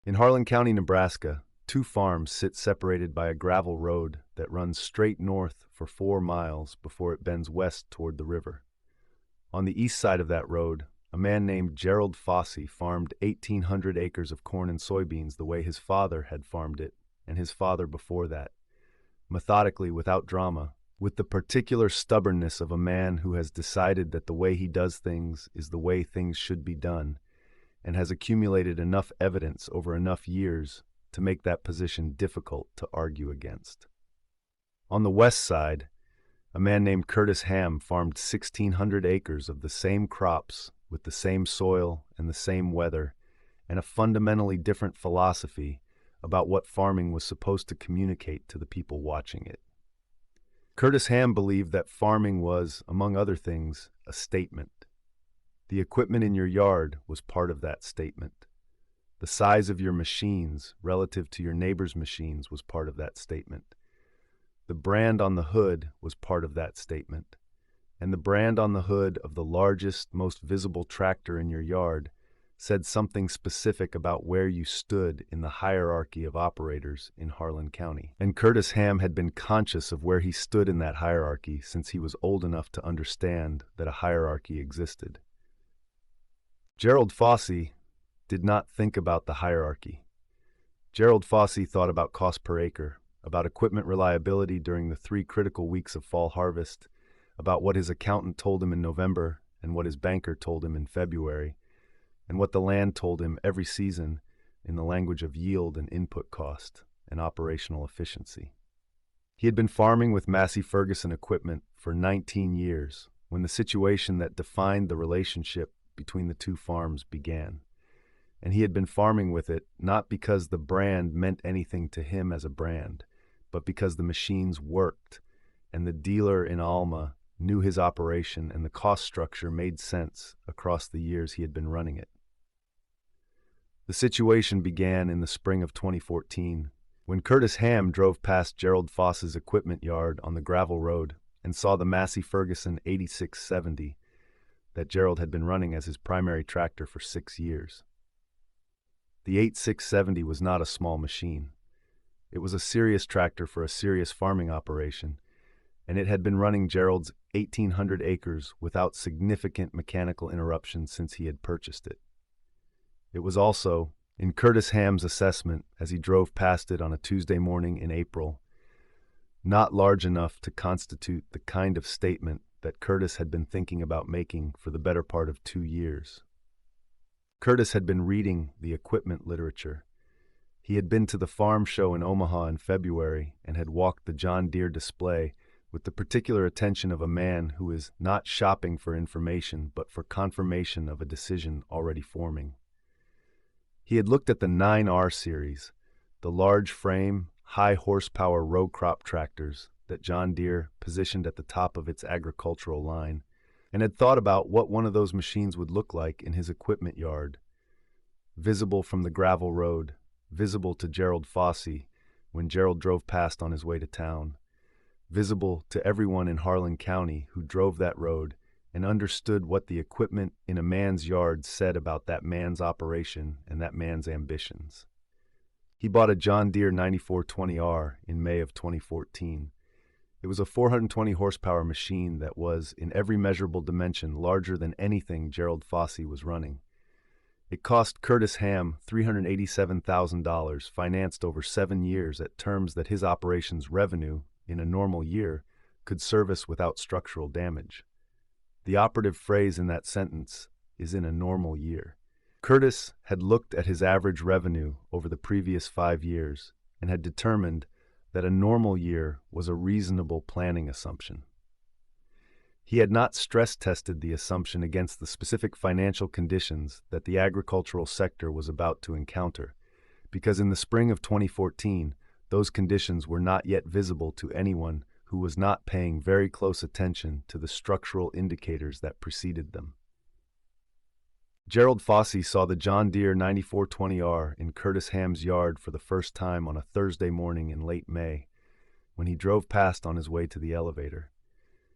In Harlan County, Nebraska, two farms sit separated by a gravel road that runs straight north for 4 miles before it bends west toward the river. On the east side of that road, a man named Gerald Fossey farmed 1,800 acres of corn and soybeans the way his father had farmed it, and his father before that, methodically, without drama, with the particular stubbornness of a man who has decided that the way he does things is the way things should be done, and has accumulated enough evidence over enough years to make that position difficult to argue against. On the west side, a man named Curtis Ham farmed 1,600 acres of the same crops with the same soil and the same weather, and a fundamentally different philosophy about what farming was supposed to communicate to the people watching it. Curtis Ham believed that farming was, among other things, a statement. The equipment in your yard was part of that statement. The size of your machines relative to your neighbor's machines was part of that statement. The brand on the hood was part of that statement. And the brand on the hood of the largest, most visible tractor in your yard said something specific about where you stood in the hierarchy of operators in Harlan County. And Curtis Ham had been conscious of where he stood in that hierarchy since he was old enough to understand that a hierarchy existed. Gerald Fossey did not think about the hierarchy. Gerald Fossey thought about cost per acre, about equipment reliability during the 3 critical weeks of fall harvest, about what his accountant told him in November and what his banker told him in February, and what the land told him every season in the language of yield and input cost and operational efficiency. He had been farming with Massey Ferguson equipment for 19 years when the situation that defined the relationship between the two farms began. And he had been farming with it not because the brand meant anything to him as a brand, but because the machines worked, and the dealer in Alma knew his operation and the cost structure made sense across the years he had been running it. The situation began in the spring of 2014, when Curtis Ham drove past Gerald Foss's equipment yard on the gravel road and saw the Massey Ferguson 8670 that Gerald had been running as his primary tractor for 6 years. The 8670 was not a small machine. It was a serious tractor for a serious farming operation, and it had been running Gerald's 1,800 acres without significant mechanical interruption since he had purchased it. It was also, in Curtis Ham's assessment as he drove past it on a Tuesday morning in April, not large enough to constitute the kind of statement that Curtis had been thinking about making for the better part of 2 years. Curtis had been reading the equipment literature. He had been to the farm show in Omaha in February and had walked the John Deere display with the particular attention of a man who is not shopping for information but for confirmation of a decision already forming. He had looked at the 9R series, the large frame, high horsepower row crop tractors that John Deere positioned at the top of its agricultural line, and had thought about what one of those machines would look like in his equipment yard, visible from the gravel road, visible to Gerald Fossey when Gerald drove past on his way to town, visible to everyone in Harlan County who drove that road and understood what the equipment in a man's yard said about that man's operation and that man's ambitions. He bought a John Deere 9420R in May of 2014. It was a 420 horsepower machine that was, in every measurable dimension, larger than anything Gerald Fossey was running. It cost Curtis Ham $387,000, financed over 7 years at terms that his operation's revenue, in a normal year, could service without structural damage. The operative phrase in that sentence is "in a normal year." Curtis had looked at his average revenue over the previous 5 years and had determined that a normal year was a reasonable planning assumption. He had not stress-tested the assumption against the specific financial conditions that the agricultural sector was about to encounter, because in the spring of 2014, those conditions were not yet visible to anyone who was not paying very close attention to the structural indicators that preceded them. Gerald Fossey saw the John Deere 9420R in Curtis Ham's yard for the first time on a Thursday morning in late May, when he drove past on his way to the elevator.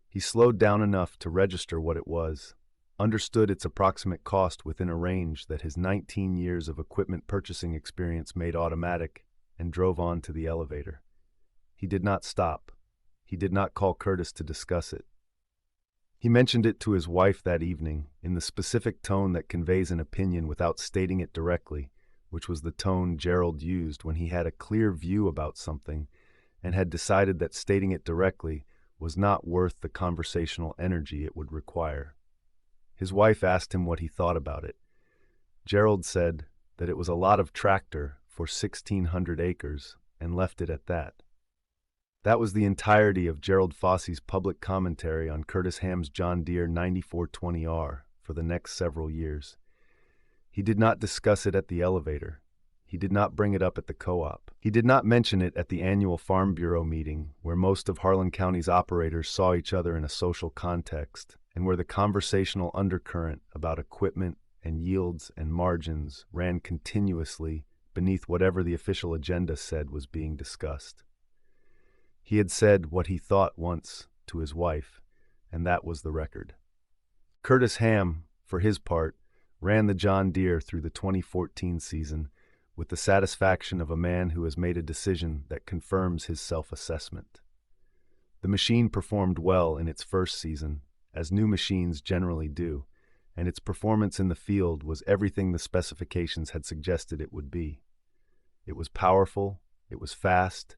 He slowed down enough to register what it was, understood its approximate cost within a range that his 19 years of equipment purchasing experience made automatic, and drove on to the elevator. He did not stop. He did not call Curtis to discuss it. He mentioned it to his wife that evening, in the specific tone that conveys an opinion without stating it directly, which was the tone Gerald used when he had a clear view about something and had decided that stating it directly was not worth the conversational energy it would require. His wife asked him what he thought about it. Gerald said that it was a lot of tractor for 1,600 acres and left it at that. That was the entirety of Gerald Fossey's public commentary on Curtis Ham's John Deere 9420R for the next several years. He did not discuss it at the elevator. He did not bring it up at the co-op. He did not mention it at the annual Farm Bureau meeting, where most of Harlan County's operators saw each other in a social context, and where the conversational undercurrent about equipment and yields and margins ran continuously beneath whatever the official agenda said was being discussed. He had said what he thought once to his wife, and that was the record. Curtis Ham, for his part, ran the John Deere through the 2014 season with the satisfaction of a man who has made a decision that confirms his self-assessment. The machine performed well in its first season, as new machines generally do, and its performance in the field was everything the specifications had suggested it would be. It was powerful, it was fast,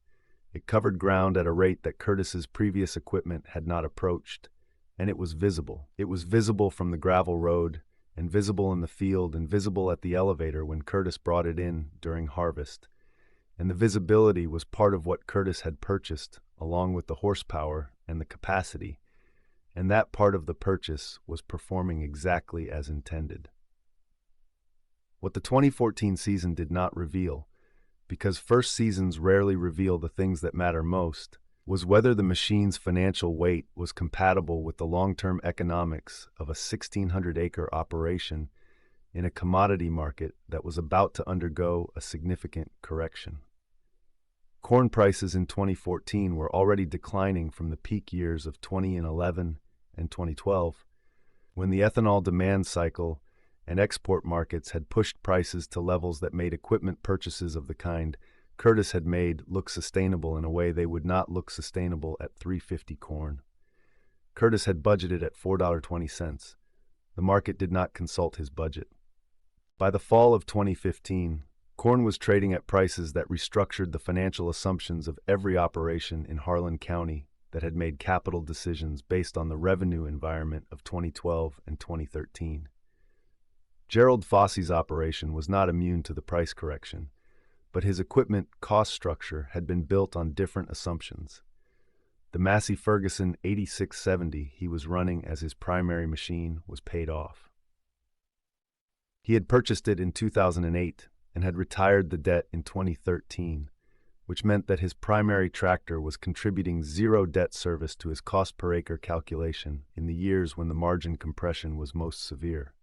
it covered ground at a rate that Curtis's previous equipment had not approached, and it was visible. It was visible from the gravel road, and visible in the field, and visible at the elevator when Curtis brought it in during harvest. And the visibility was part of what Curtis had purchased, along with the horsepower and the capacity, and that part of the purchase was performing exactly as intended. What the 2014 season did not reveal, because first seasons rarely reveal the things that matter most, was whether the machine's financial weight was compatible with the long-term economics of a 1,600-acre operation in a commodity market that was about to undergo a significant correction. Corn prices in 2014 were already declining from the peak years of 2011 and 2012, when the ethanol demand cycle and export markets had pushed prices to levels that made equipment purchases of the kind Curtis had made look sustainable in a way they would not look sustainable at $3.50 corn. Curtis had budgeted at $4.20. The market did not consult his budget. By the fall of 2015, corn was trading at prices that restructured the financial assumptions of every operation in Harlan County that had made capital decisions based on the revenue environment of 2012 and 2013. Gerald Fossey's operation was not immune to the price correction, but his equipment cost structure had been built on different assumptions. The Massey Ferguson 8670 he was running as his primary machine was paid off. He had purchased it in 2008 and had retired the debt in 2013, which meant that his primary tractor was contributing zero debt service to his cost per acre calculation in the years when the margin compression was most severe.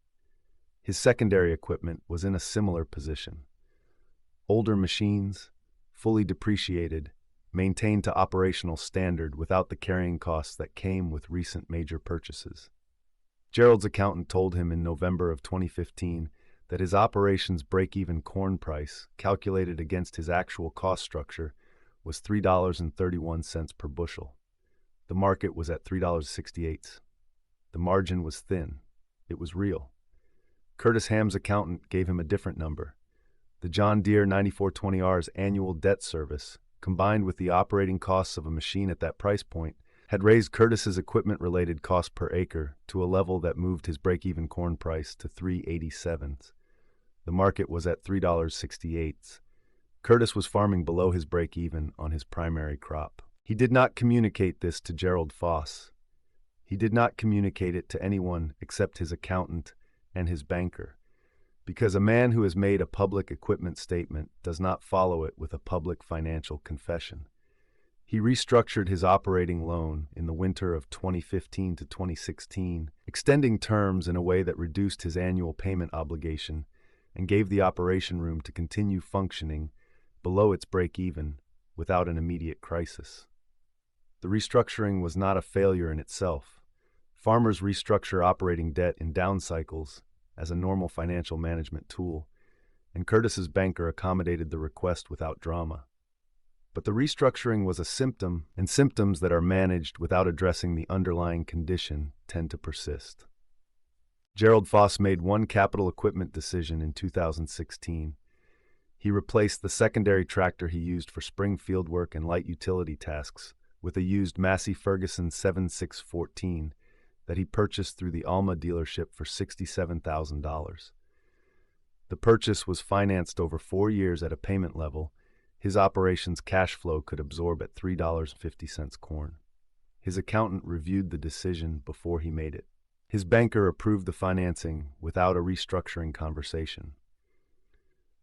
His secondary equipment was in a similar position. Older machines, fully depreciated, maintained to operational standard without the carrying costs that came with recent major purchases. Gerald's accountant told him in November of 2015 that his operation's break-even corn price, calculated against his actual cost structure, was $3.31 per bushel. The market was at $3.68. The margin was thin. It was real. Curtis Ham's accountant gave him a different number. The John Deere 9420R's annual debt service, combined with the operating costs of a machine at that price point, had raised Curtis's equipment-related cost per acre to a level that moved his break-even corn price to $3.87. The market was at $3.68. Curtis was farming below his break-even on his primary crop. He did not communicate this to Gerald Foss. He did not communicate it to anyone except his accountant and his banker, because a man who has made a public equipment statement does not follow it with a public financial confession. He restructured his operating loan in the winter of 2015 to 2016, extending terms in a way that reduced his annual payment obligation and gave the operation room to continue functioning below its break-even without an immediate crisis. The restructuring was not a failure in itself. Farmers restructure operating debt in down cycles as a normal financial management tool, and Curtis's banker accommodated the request without drama. But the restructuring was a symptom, and symptoms that are managed without addressing the underlying condition tend to persist. Gerald Foss made one capital equipment decision in 2016. He replaced the secondary tractor he used for spring field work and light utility tasks with a used Massey Ferguson 7614 that he purchased through the Alma dealership for $67,000. The purchase was financed over 4 years at a payment level his operations cash flow could absorb at $3.50 corn. His accountant reviewed the decision before he made it. His banker approved the financing without a restructuring conversation.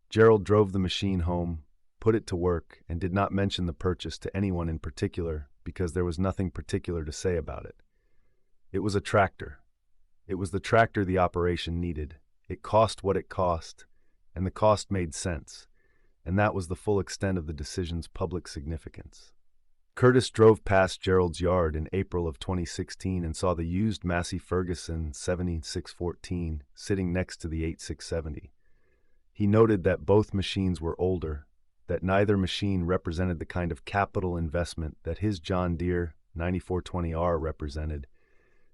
Gerald drove the machine home, put it to work, and did not mention the purchase to anyone in particular because there was nothing particular to say about it. It was a tractor. It was the tractor the operation needed. It cost what it cost, and the cost made sense, and that was the full extent of the decision's public significance. Curtis drove past Gerald's yard in April of 2016 and saw the used Massey Ferguson 7614 sitting next to the 8670. He noted that both machines were older, that neither machine represented the kind of capital investment that his John Deere 9420R represented,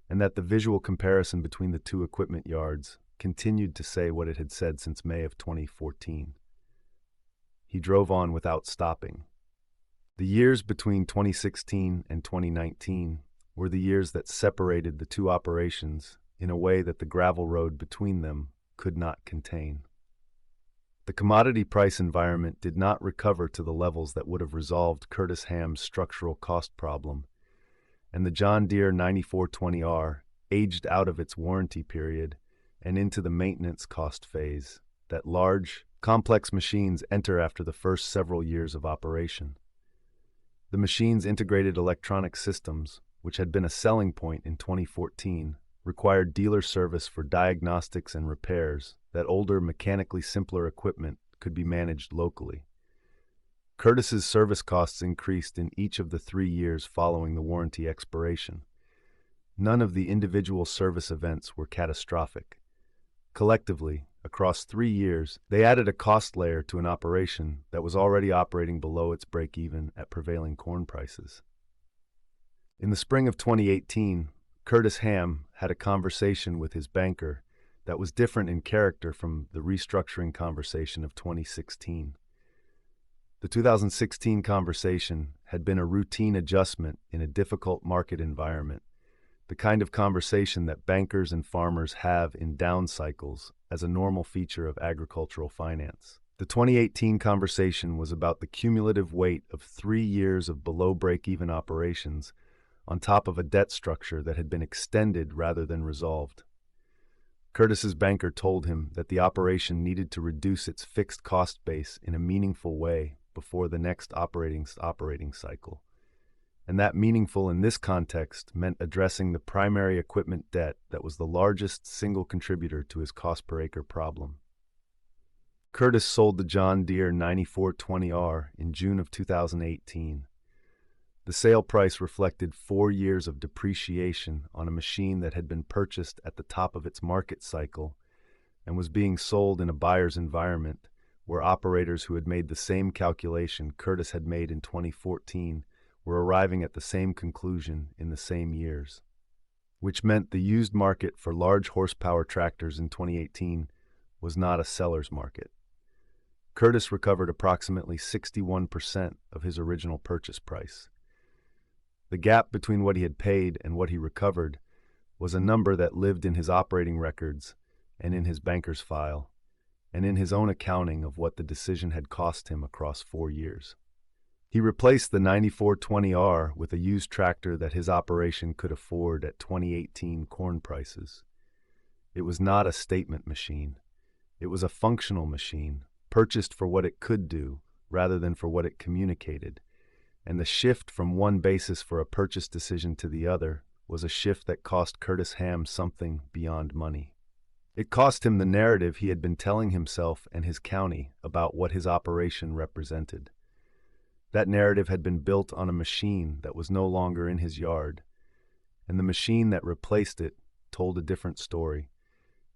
and that the visual comparison between the two equipment yards continued to say what it had said since May of 2014. He drove on without stopping. The years between 2016 and 2019 were the years that separated the two operations in a way that the gravel road between them could not contain. The commodity price environment did not recover to the levels that would have resolved Curtis Ham's structural cost problem, and the John Deere 9420R aged out of its warranty period and into the maintenance cost phase that large, complex machines enter after the first several years of operation. The machine's integrated electronic systems, which had been a selling point in 2014, required dealer service for diagnostics and repairs that older, mechanically simpler equipment could be managed locally. Curtis's service costs increased in each of the 3 years following the warranty expiration. None of the individual service events were catastrophic. Collectively, across 3 years, they added a cost layer to an operation that was already operating below its break-even at prevailing corn prices. In the spring of 2018, Curtis Ham had a conversation with his banker that was different in character from the restructuring conversation of 2016. The 2016 conversation had been a routine adjustment in a difficult market environment, the kind of conversation that bankers and farmers have in down cycles as a normal feature of agricultural finance. The 2018 conversation was about the cumulative weight of 3 years of below break-even operations on top of a debt structure that had been extended rather than resolved. Curtis's banker told him that the operation needed to reduce its fixed cost base in a meaningful way before the next operating cycle. And that meaningful in this context meant addressing the primary equipment debt that was the largest single contributor to his cost per acre problem. Curtis sold the John Deere 9420R in June of 2018. The sale price reflected 4 years of depreciation on a machine that had been purchased at the top of its market cycle and was being sold in a buyer's environment where operators who had made the same calculation Curtis had made in 2014 were arriving at the same conclusion in the same years, which meant the used market for large horsepower tractors in 2018 was not a seller's market. Curtis recovered approximately 61% of his original purchase price. The gap between what he had paid and what he recovered was a number that lived in his operating records and in his banker's file, and in his own accounting of what the decision had cost him across 4 years. He replaced the 9420R with a used tractor that his operation could afford at 2018 corn prices. It was not a statement machine. It was a functional machine, purchased for what it could do rather than for what it communicated, and the shift from one basis for a purchase decision to the other was a shift that cost Curtis Ham something beyond money. It cost him the narrative he had been telling himself and his county about what his operation represented. That narrative had been built on a machine that was no longer in his yard, and the machine that replaced it told a different story.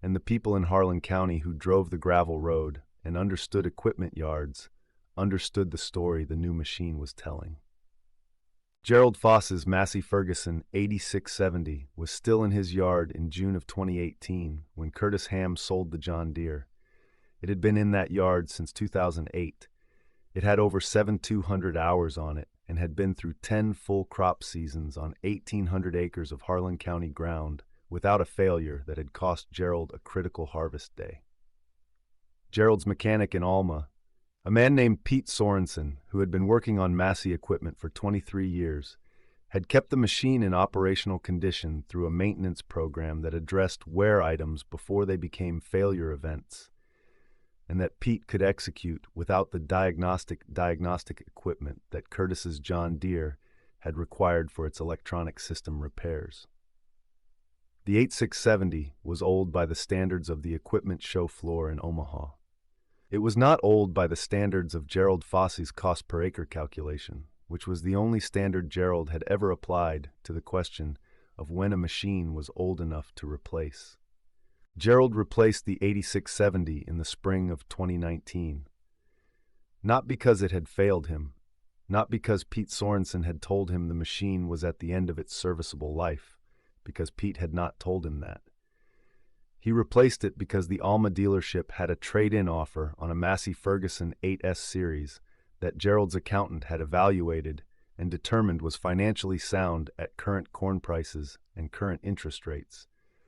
And the people in Harlan County who drove the gravel road and understood equipment yards understood the story the new machine was telling. Gerald Foss's Massey Ferguson 8670 was still in his yard in June of 2018 when Curtis Ham sold the John Deere. It had been in that yard since 2008. It had over 7,200 hours on it and had been through 10 full crop seasons on 1,800 acres of Harlan County ground without a failure that had cost Gerald a critical harvest day. Gerald's mechanic in Alma, a man named Pete Sorensen, who had been working on Massey equipment for 23 years, had kept the machine in operational condition through a maintenance program that addressed wear items before they became failure events, and that Pete could execute without the diagnostic equipment that Curtis's John Deere had required for its electronic system repairs. The 8670 was old by the standards of the equipment show floor in Omaha. It was not old by the standards of Gerald Fossey's cost per acre calculation, which was the only standard Gerald had ever applied to the question of when a machine was old enough to replace. Gerald replaced the 8670 in the spring of 2019. Not because it had failed him, not because Pete Sorensen had told him the machine was at the end of its serviceable life, because Pete had not told him that. He replaced it because the Alma dealership had a trade-in offer on a Massey Ferguson 8S series that Gerald's accountant had evaluated and determined was financially sound at current corn prices and current interest rates,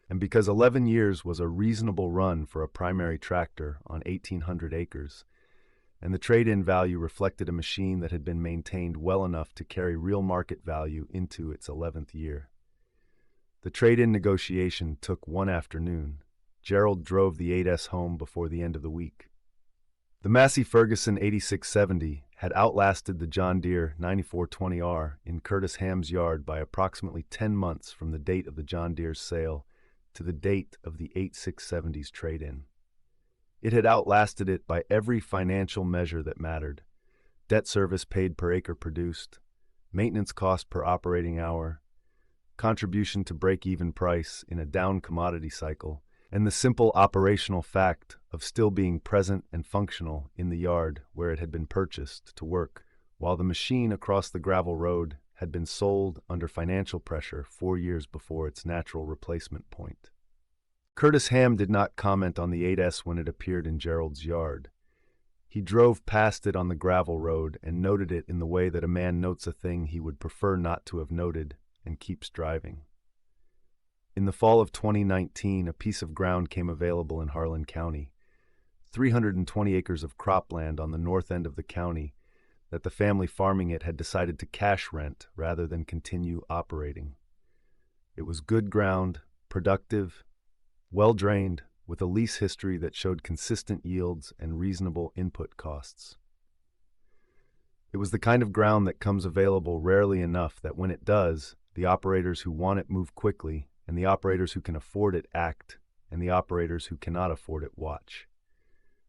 and because 11 years was a reasonable run for a primary tractor on 1,800 acres, and the trade-in value reflected a machine that had been maintained well enough to carry real market value into its 11th year. The trade-in negotiation took one afternoon. Gerald drove the 8S home before the end of the week. The Massey Ferguson 8670 had outlasted the John Deere 9420R in Curtis Ham's yard by approximately 10 months from the date of the John Deere's sale to the date of the 8670's trade-in. It had outlasted it by every financial measure that mattered: debt service paid per acre produced, maintenance cost per operating hour, contribution to break-even price in a down commodity cycle, and the simple operational fact of still being present and functional in the yard where it had been purchased to work, while the machine across the gravel road had been sold under financial pressure 4 years before its natural replacement point. Curtis Ham did not comment on the 8S when it appeared in Gerald's yard. He drove past it on the gravel road and noted it in the way that a man notes a thing he would prefer not to have noted and keeps driving. In the fall of 2019, a piece of ground came available in Harlan County, 320 acres of cropland on the north end of the county that the family farming it had decided to cash rent rather than continue operating. It was good ground, productive, well-drained, with a lease history that showed consistent yields and reasonable input costs. It was the kind of ground that comes available rarely enough that when it does, the operators who want it move quickly, and the operators who can afford it act, and the operators who cannot afford it watch.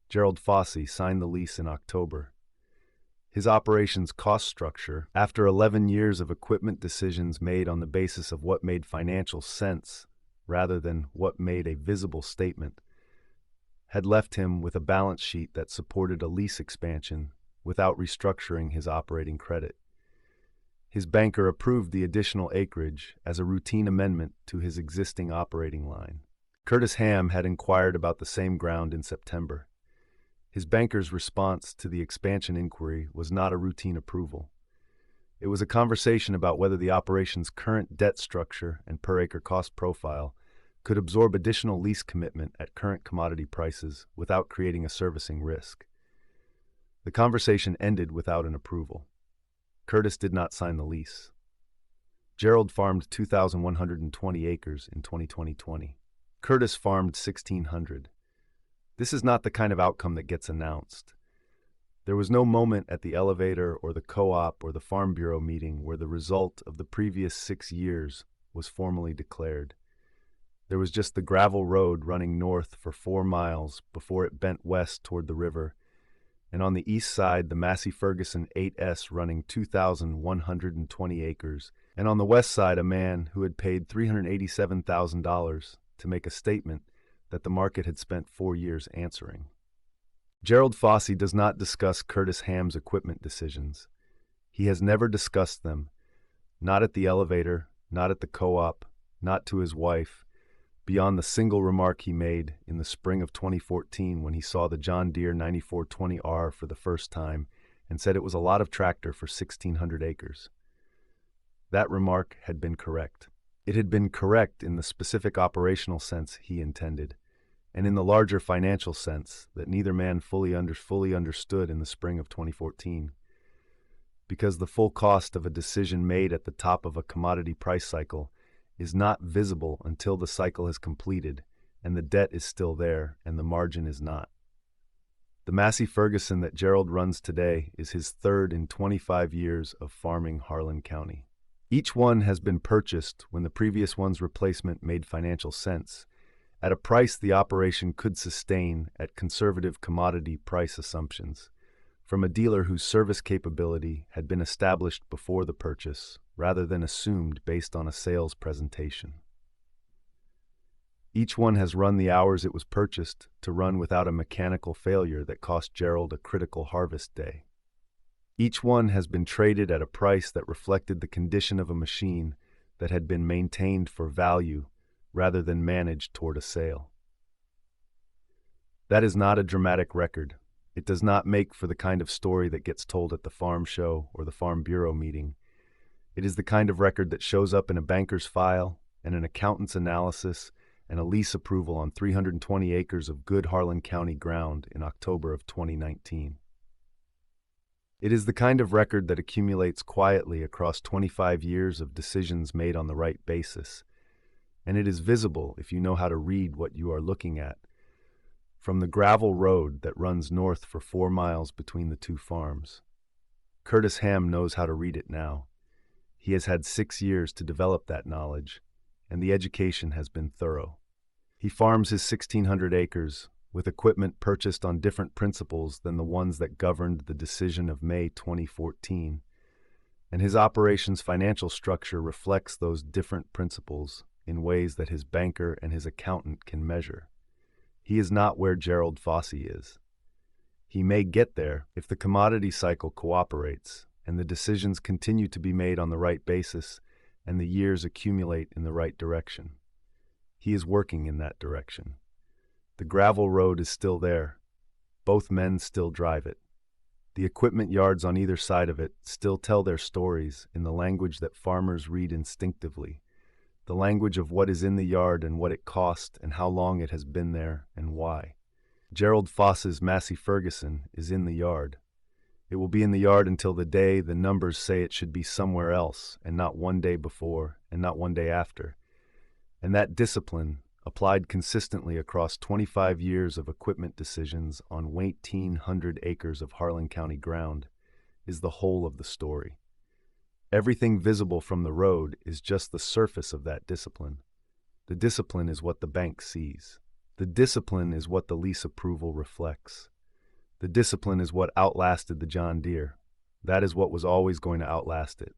Gerald Fossey signed the lease in October. His operations cost structure, after 11 years of equipment decisions made on the basis of what made financial sense rather than what made a visible statement, had left him with a balance sheet that supported a lease expansion without restructuring his operating credit. His banker approved the additional acreage as a routine amendment to his existing operating line. Curtis Ham had inquired about the same ground in September. His banker's response to the expansion inquiry was not a routine approval. It was a conversation about whether the operation's current debt structure and per-acre cost profile could absorb additional lease commitment at current commodity prices without creating a servicing risk. The conversation ended without an approval. Curtis did not sign the lease. Gerald farmed 2,120 acres in 2020. Curtis farmed 1,600. This is not the kind of outcome that gets announced. There was no moment at the elevator or the co-op or the Farm Bureau meeting where the result of the previous 6 years was formally declared. There was just the gravel road running north for 4 miles before it bent west toward the river, and on the east side the Massey Ferguson 8S running 2,120 acres, and on the west side a man who had paid $387,000 to make a statement that the market had spent 4 years answering. Gerald Fossey does not discuss Curtis Ham's equipment decisions. He has never discussed them, not at the elevator, not at the co-op, not to his wife, beyond the single remark he made in the spring of 2014 when he saw the John Deere 9420R for the first time and said it was a lot of tractor for 1,600 acres. That remark had been correct. It had been correct in the specific operational sense he intended, and in the larger financial sense that neither man fully understood in the spring of 2014. Because the full cost of a decision made at the top of a commodity price cycle is not visible until the cycle is completed and the debt is still there and the margin is not. The Massey Ferguson that Gerald runs today is his third in 25 years of farming Harlan County. Each one has been purchased when the previous one's replacement made financial sense, at a price the operation could sustain at conservative commodity price assumptions, from a dealer whose service capability had been established before the purchase, rather than assumed based on a sales presentation. Each one has run the hours it was purchased to run without a mechanical failure that cost Gerald a critical harvest day. Each one has been traded at a price that reflected the condition of a machine that had been maintained for value rather than managed toward a sale. That is not a dramatic record. It does not make for the kind of story that gets told at the farm show or the Farm Bureau meeting. It is the kind of record that shows up in a banker's file and an accountant's analysis and a lease approval on 320 acres of good Harlan County ground in October of 2019. It is the kind of record that accumulates quietly across 25 years of decisions made on the right basis, and it is visible if you know how to read what you are looking at. From the gravel road that runs north for 4 miles between the two farms. Curtis Ham knows how to read it now. He has had 6 years to develop that knowledge, and the education has been thorough. He farms his 1,600 acres with equipment purchased on different principles than the ones that governed the decision of May 2014, and his operation's financial structure reflects those different principles in ways that his banker and his accountant can measure. He is not where Gerald Fossey is. He may get there if the commodity cycle cooperates and the decisions continue to be made on the right basis and the years accumulate in the right direction. He is working in that direction. The gravel road is still there. Both men still drive it. The equipment yards on either side of it still tell their stories in the language that farmers read instinctively, the language of what is in the yard and what it cost and how long it has been there and why. Gerald Foss's Massey Ferguson is in the yard. It will be in the yard until the day the numbers say it should be somewhere else, and not one day before and not one day after. And that discipline, applied consistently across 25 years of equipment decisions on 1,800 acres of Harlan County ground, is the whole of the story. Everything visible from the road is just the surface of that discipline. The discipline is what the bank sees. The discipline is what the lease approval reflects. The discipline is what outlasted the John Deere. That is what was always going to outlast it.